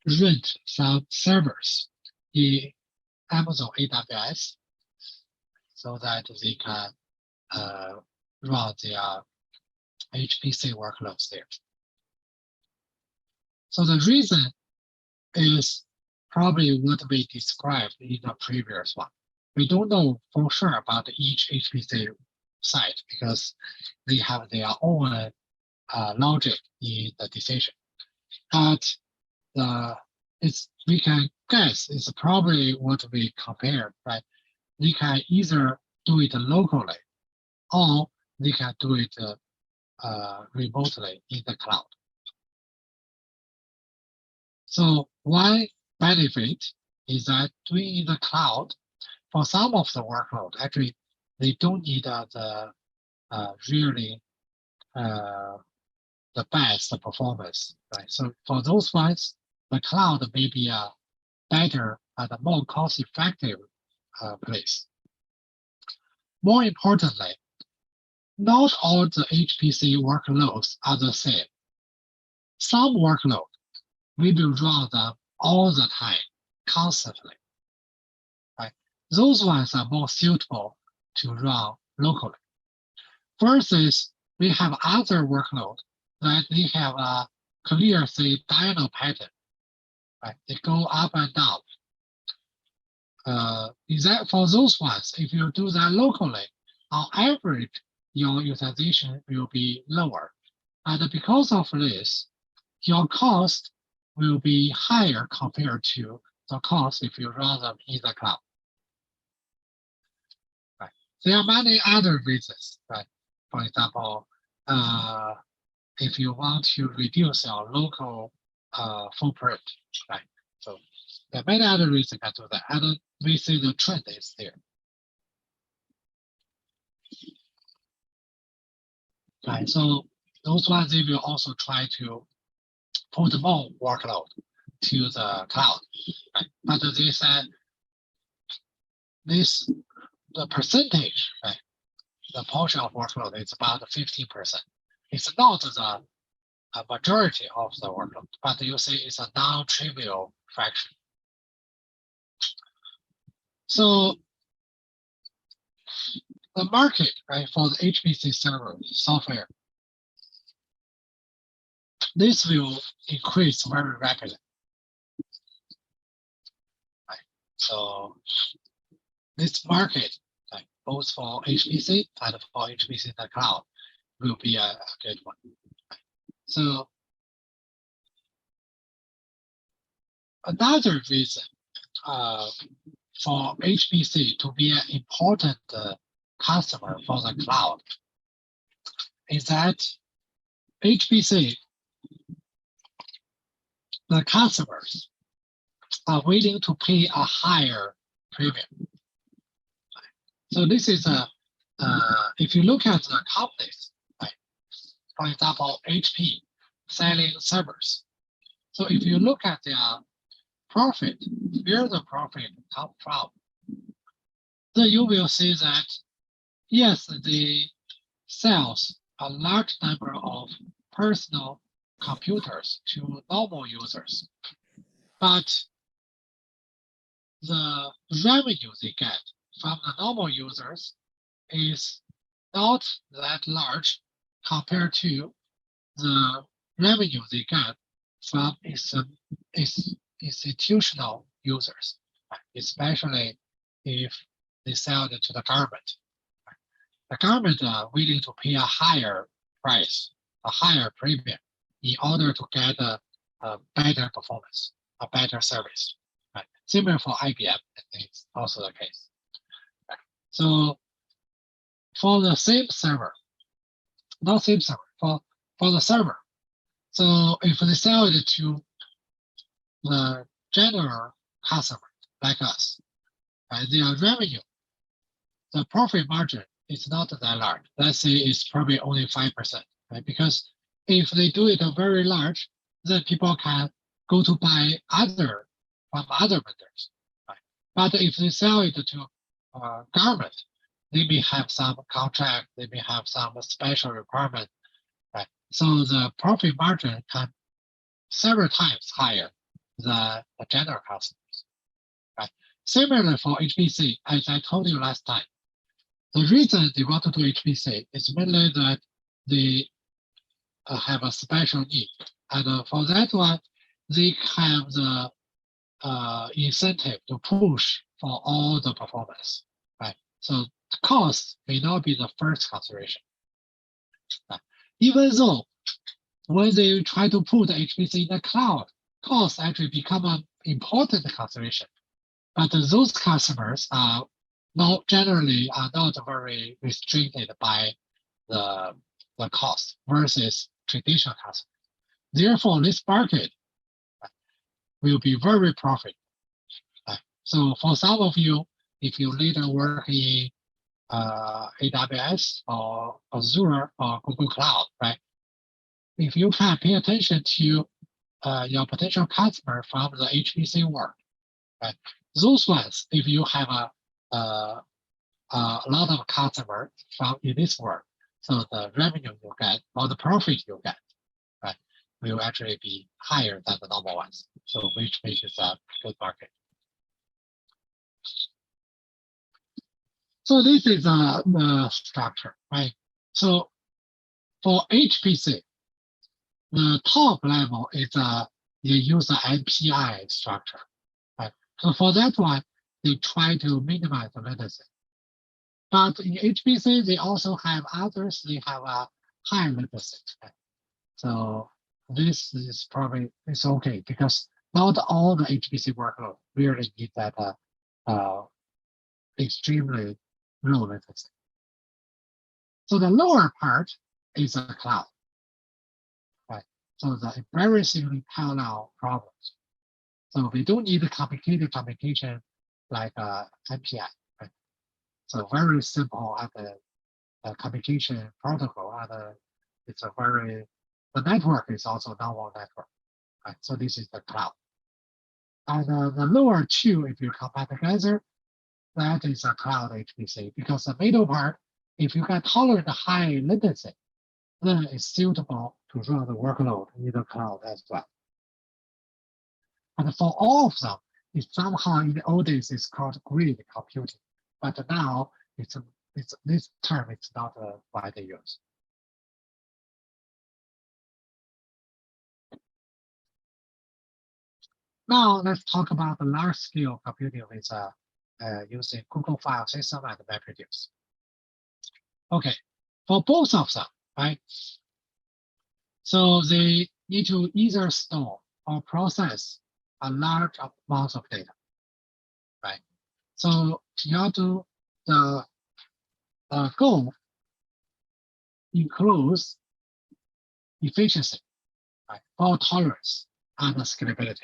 rent some servers in Amazon AWS so that they can run their HPC workloads there. So the reason is probably what we described in the previous one. We don't know for sure about each HPC site because they have their own logic in the decision. But we can guess it's probably what we compared, right? They can either do it locally or they can do it remotely in the cloud. So one benefit is that doing in the cloud, for some of the workload, actually, they don't need the really the best performance, right? So for those ones, the cloud may be a better and a more cost-effective place. More importantly, not all the HPC workloads are the same. Some workload we will run them all the time, constantly. Right? Those ones are more suitable to run locally. Versus we have other workload that they have a clear, say, diagonal pattern. Right? They go up and down. Is that for those ones, if you do that locally, on average, your utilization will be lower. And because of this, your cost will be higher compared to the cost if you run them in the cloud. Right. There are many other reasons, right? For example, if you want to reduce your local footprint, right? So there are many other reasons to do that. And we see the trend is there. Right. So those ones they will also try to put more workload to the cloud. Right? But they said the percentage, right? The portion of workload is about 15%. It's not the majority of the workload, but you see it's a non-trivial fraction. So the market, right, for the HPC server software, this will increase very rapidly. Right? So this market, right, both for HPC and for HPC in the cloud, will be a good one. Right? So another reason for HPC to be an important customer for the cloud is that HPC, the customers are willing to pay a higher premium. So this is if you look at the companies, right? For example, HP selling servers. So if you look at their profit, where the profit come from, then you will see that yes, they sells a large number of personal computers to normal users, but the revenue they get from the normal users is not that large compared to the revenue they get from institutional users, especially if they sell it to the government. The government are willing to pay a higher price, a higher premium, in order to get a better performance, a better service. Right? Similar for IBM, it's also the case. Right? So for the same server, not same server, for the server. So if they sell it to the general customer like us, right, their revenue, the profit margin is not that large. Let's say it's probably only 5%, right? Because if they do it very large, then people can go to buy from other vendors, right? But if they sell it to government, they may have some contract, they may have some special requirement, right? So the profit margin can several times higher the general customers. Right? Similarly for HPC, as I told you last time, the reason they want to do HPC is mainly that they have a special need. And for that one, they have the incentive to push for all the performance, right? So cost may not be the first consideration. Right? Even though when they try to put HPC in the cloud, cost actually become an important consideration. But those customers are not generally are not very restricted by the cost versus traditional customers. Therefore, this market will be very profitable. So for some of you, if you later work in AWS or Azure or Google Cloud, right? If you can pay attention to your potential customer from the HPC world, right? Those ones, if you have a lot of customers from in this world, so the revenue you get or the profit you get, right, will actually be higher than the normal ones. So which makes it a good market. So this is the structure, right? So for HPC, the top level is you use the MPI structure, right? So for that one, they try to minimize the latency. But in HPC, they also have others. They have a high latency. Right? So this is probably it's okay because not all the HPC workload really need that extremely low latency. So the lower part is a cloud, right? So the very simply parallel problems. So we don't need a complicated communication like MPI, right? So very simple at the communication protocol. And it's a very the network is also normal network, right? So this is the cloud. And the lower two, if you combine together, that is a cloud HPC because the middle part, if you can tolerate the high latency, then it's suitable to run the workload in the cloud as well. And for all of them, it somehow in the old days it's called grid computing, but now it's this term is not widely used. Now let's talk about the large scale computing with using Google file system and MapReduce. Okay, for both of them, right? So they need to either store or process a large amount of data, right? So you have to the goal includes efficiency, right? Fault tolerance and scalability,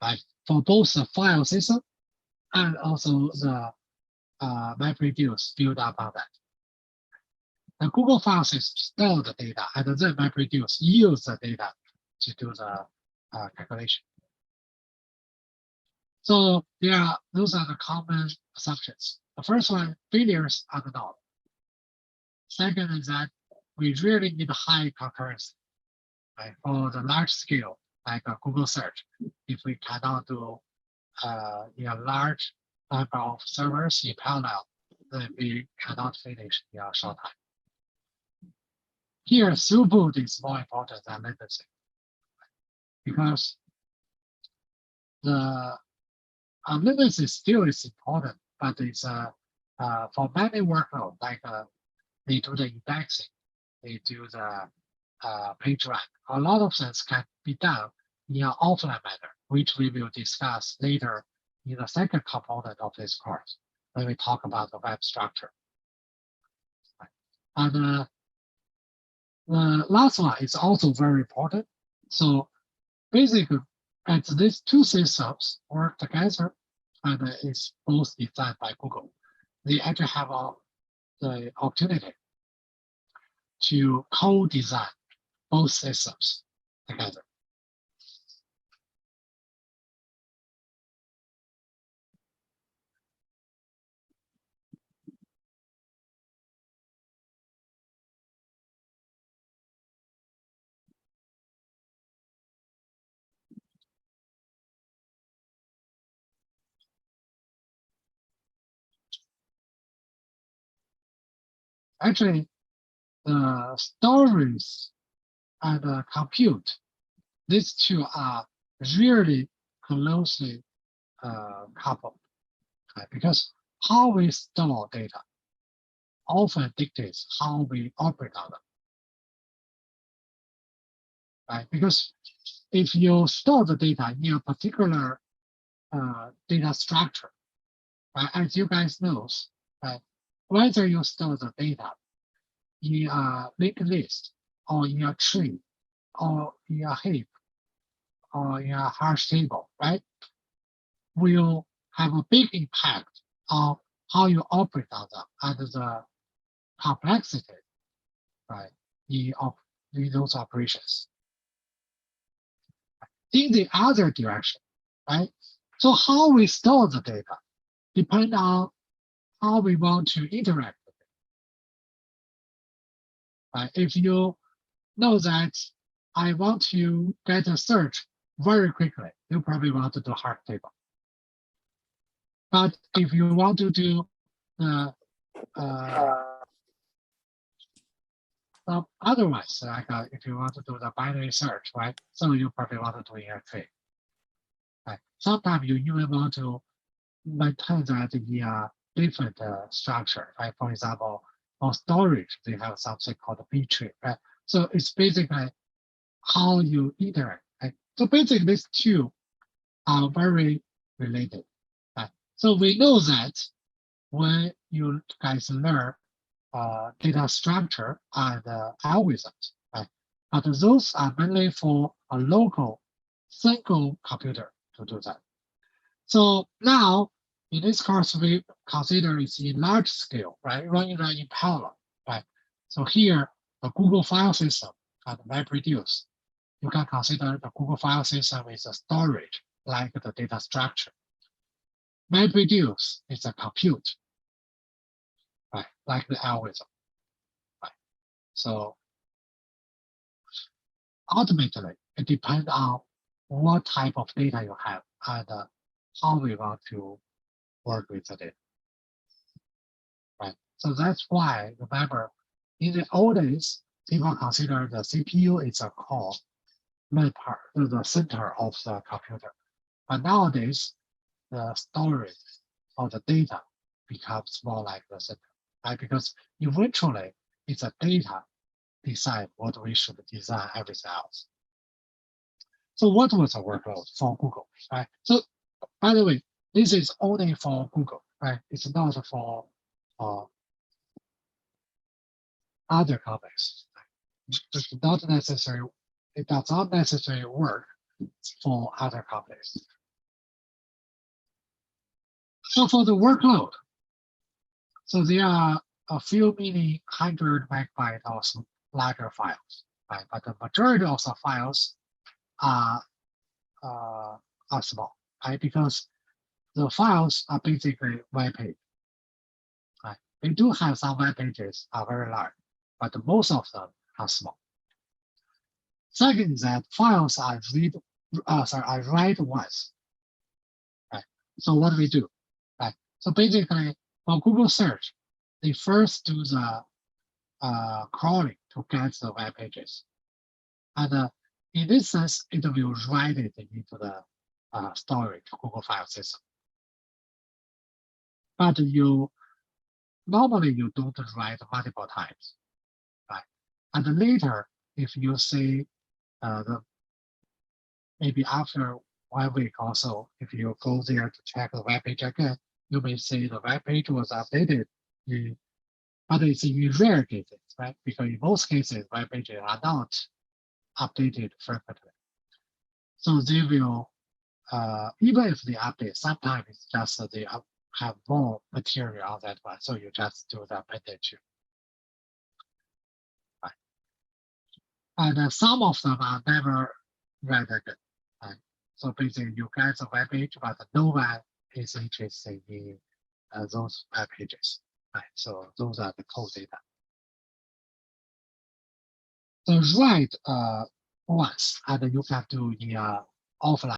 right? For both the file system and also the MapReduce build up on that. The Google file system store the data and then MapReduce use the data to do the calculation. So those are the common assumptions. The first one, failures are the norm. Second is that we really need high concurrency, right? For the large scale, like a Google search, if we cannot do in a large number of servers in parallel, then we cannot finish in a short time. Here, throughput is more important than latency because the latency still is important, but it's for many workload, like they do the indexing, they do the page rank. A lot of things can be done in an offline manner, which we will discuss later in the second component of this course when we talk about the web structure. And the last one is also very important. So basically, as these two systems work together, and it's both designed by Google, they actually have the opportunity to co-design both systems together. Actually, the storage and the compute, these two are really closely coupled, right? Because how we store data often dictates how we operate on them, right? Because if you store the data in a particular data structure, right, as you guys know, right, whether you store the data in a linked list or in a tree or in a heap or in a hash table, right, will have a big impact on how you operate on them and the complexity, right, in those operations. In the other direction, right? So how we store the data depends on how we want to interact with it. Right? If you know that I want to get a search very quickly, you probably want to do hard table. But if you want to do otherwise, like if you want to do the binary search, right? So you probably want to do in a tree. Right? Sometimes you even want to maintain that in a different structure, right? For example, for storage, they have something called a B tree, right? So it's basically how you interact, right? So basically these two are very related, right? So we know that when you guys learn data structure and algorithms, right? But those are mainly for a local single computer to do that. So now in this course, we consider it's in large scale, right? Running in parallel, right? So here, the Google file system and MapReduce, you can consider the Google file system is a storage, like the data structure. MapReduce is a compute, right? Like the algorithm, right? So ultimately, it depends on what type of data you have and how we want to work with the data. Right. So that's why, remember, in the old days, people consider the CPU is a core, main part, the center of the computer. But nowadays, the storage of the data becomes more like the center, right? Because eventually, it's a data decide what we should design everything else. So what was the workload for Google, right? So by the way, this is only for Google, right? It's not for other companies. It's not necessary. It does not necessarily work for other companies. So for the workload, so there are a few many 100 MB of larger files, right? But the majority of the files are small, right? Because the files are basically web page, right? They do have some web pages are very large, but most of them are small. Second is that files are read once, right? So what do we do, right? So basically, for Google search, they first do the crawling to get the web pages, and in this sense, it will write it into the storage Google file system. But normally you don't write multiple times, right? And later, if you say maybe after 1 week or so, if you go there to check the web page again, you may say the web page was updated, but it's in rare cases, right? Because in most cases, web pages are not updated frequently. So they will, even if they update, sometimes it's just they have more material on that one. So you just do the appendage. Right? And some of them are never read again. Right? So basically, you get the web page, but no one is interested in those web pages. Right? So those are the cold data. So write once, and you can do in offline.